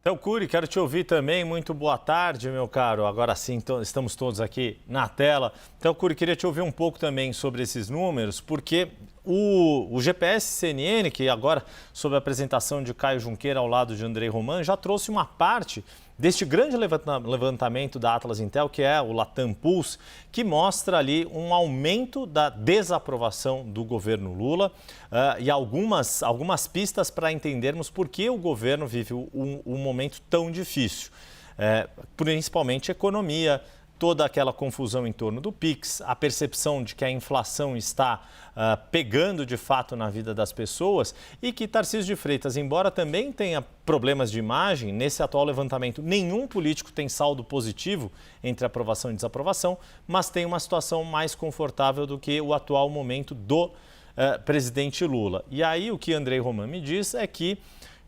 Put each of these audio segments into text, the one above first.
Então, Cury, quero te ouvir também. Muito boa tarde, meu caro. Agora sim, estamos todos aqui na tela. Então, Cury, queria te ouvir um pouco também sobre esses números, porque o GPS-CNN, que agora, sob a apresentação de Caio Junqueira ao lado de Andrei Roman, já trouxe uma parte deste grande levantamento da Atlas Intel, que é o Latam Pulse, que mostra ali um aumento da desaprovação do governo Lula e algumas pistas para entendermos por que o governo vive um momento tão difícil. Principalmente economia, toda aquela confusão em torno do PIX, a percepção de que a inflação está pegando de fato na vida das pessoas e que Tarcísio de Freitas, embora também tenha problemas de imagem, nesse atual levantamento nenhum político tem saldo positivo entre aprovação e desaprovação, mas tem uma situação mais confortável do que o atual momento do presidente Lula. E aí o que Andrei Roman me diz é que,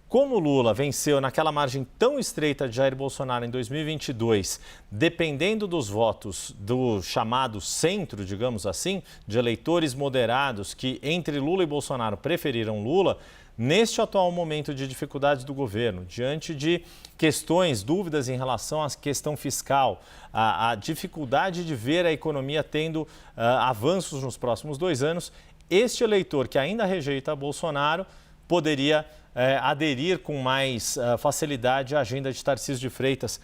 como Lula venceu naquela margem tão estreita de Jair Bolsonaro em 2022, dependendo dos votos do chamado centro, digamos assim, de eleitores moderados que entre Lula e Bolsonaro preferiram Lula, neste atual momento de dificuldades do governo, diante de questões, dúvidas em relação à questão fiscal, a dificuldade de ver a economia tendo avanços nos próximos 2 anos, este eleitor que ainda rejeita Bolsonaro poderia aderir com mais facilidade à agenda de Tarcísio de Freitas.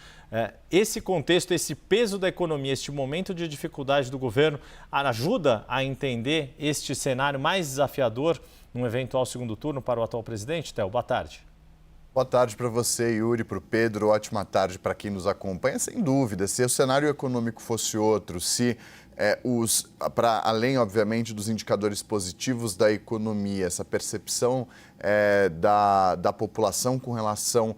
Esse contexto, esse peso da economia, este momento de dificuldade do governo, ajuda a entender este cenário mais desafiador num eventual segundo turno para o atual presidente? Theo, boa tarde. Boa tarde para você, Yuri, para o Pedro. Ótima tarde para quem nos acompanha. Sem dúvida, se o cenário econômico fosse outro, se para além, obviamente, dos indicadores positivos da economia, essa percepção da população com relação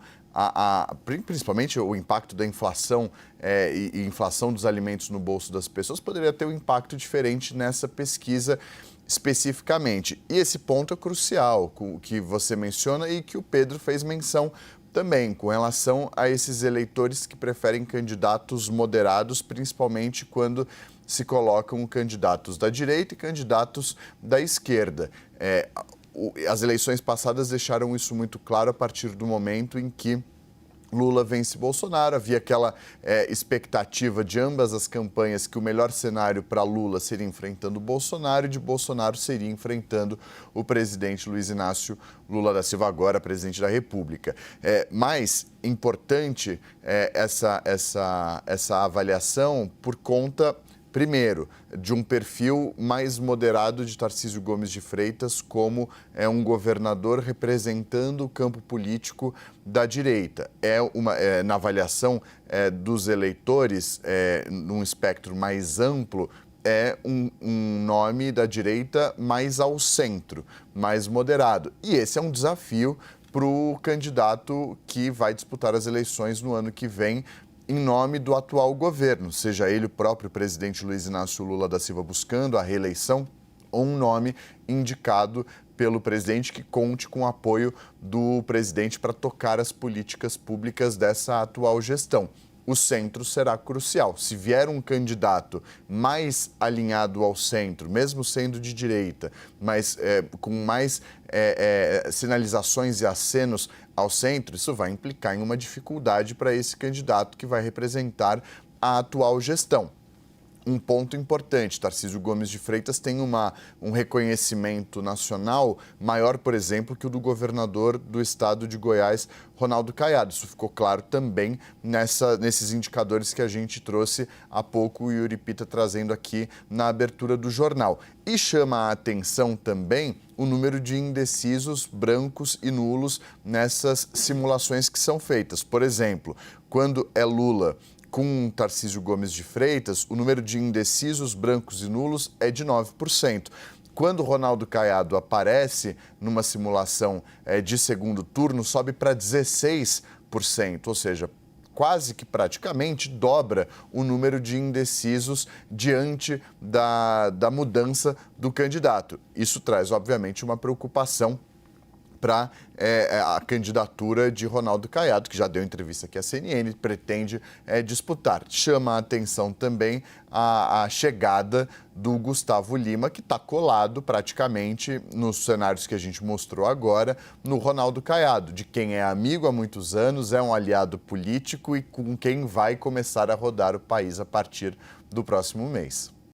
principalmente o impacto da inflação e inflação dos alimentos no bolso das pessoas, poderia ter um impacto diferente nessa pesquisa especificamente. E esse ponto é crucial, o que você menciona e que o Pedro fez menção também, com relação a esses eleitores que preferem candidatos moderados, principalmente quando se colocam candidatos da direita e candidatos da esquerda. As eleições passadas deixaram isso muito claro a partir do momento em que Lula vence Bolsonaro. Havia aquela expectativa de ambas as campanhas que o melhor cenário para Lula seria enfrentando Bolsonaro e de Bolsonaro seria enfrentando o presidente Luiz Inácio Lula da Silva, agora presidente da República. Mais importante essa avaliação por conta, primeiro, de um perfil mais moderado de Tarcísio Gomes de Freitas como um governador representando o campo político da direita. Na avaliação dos eleitores, num espectro mais amplo, um nome da direita mais ao centro, mais moderado. E esse é um desafio para o candidato que vai disputar as eleições no ano que vem, em nome do atual governo, seja ele o próprio presidente Luiz Inácio Lula da Silva buscando a reeleição ou um nome indicado pelo presidente que conte com o apoio do presidente para tocar as políticas públicas dessa atual gestão. O centro será crucial. Se vier um candidato mais alinhado ao centro, mesmo sendo de direita, mas com mais sinalizações e acenos ao centro, isso vai implicar em uma dificuldade para esse candidato que vai representar a atual gestão. Um ponto importante, Tarcísio Gomes de Freitas tem um reconhecimento nacional maior, por exemplo, que o do governador do estado de Goiás, Ronaldo Caiado. Isso ficou claro também nesses indicadores que a gente trouxe há pouco, o Yuri Pita trazendo aqui na abertura do jornal. E chama a atenção também o número de indecisos brancos e nulos nessas simulações que são feitas. Por exemplo, quando é Lula com Tarcísio Gomes de Freitas, o número de indecisos, brancos e nulos é de 9%. Quando Ronaldo Caiado aparece numa simulação de segundo turno, sobe para 16%, ou seja, quase que praticamente dobra o número de indecisos diante da mudança do candidato. Isso traz, obviamente, uma preocupação para a candidatura de Ronaldo Caiado, que já deu entrevista aqui à CNN, pretende disputar. Chama a atenção também a chegada do Gustavo Lima, que está colado praticamente nos cenários que a gente mostrou agora, no Ronaldo Caiado, de quem é amigo há muitos anos, é um aliado político e com quem vai começar a rodar o país a partir do próximo mês.